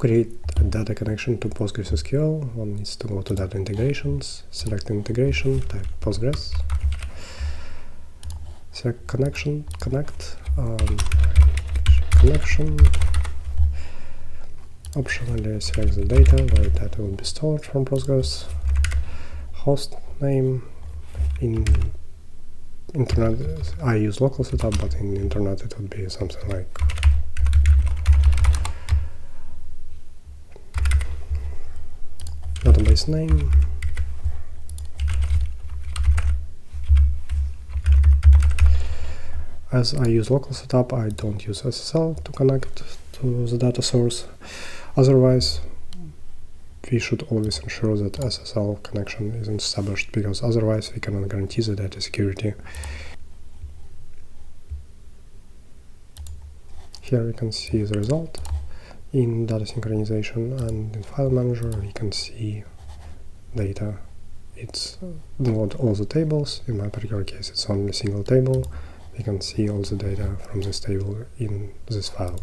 create a data connection to PostgreSQL, one needs to go to Data Integrations, select Integration, type Postgres, select Connection, Connect, Connection, optionally select the data where data will be stored from Postgres, host name. In internet I use local setup, but in internet it would be something like database name, as I use local setup I don't use SSL to connect to the data source. Otherwise we should always ensure that SSL connection is established, because otherwise we cannot guarantee the data security. Here we can see the result in data synchronization, and in file manager we can see data. It's not all the tables, in my particular case it's only a single table. We can see all the data from this table in this file.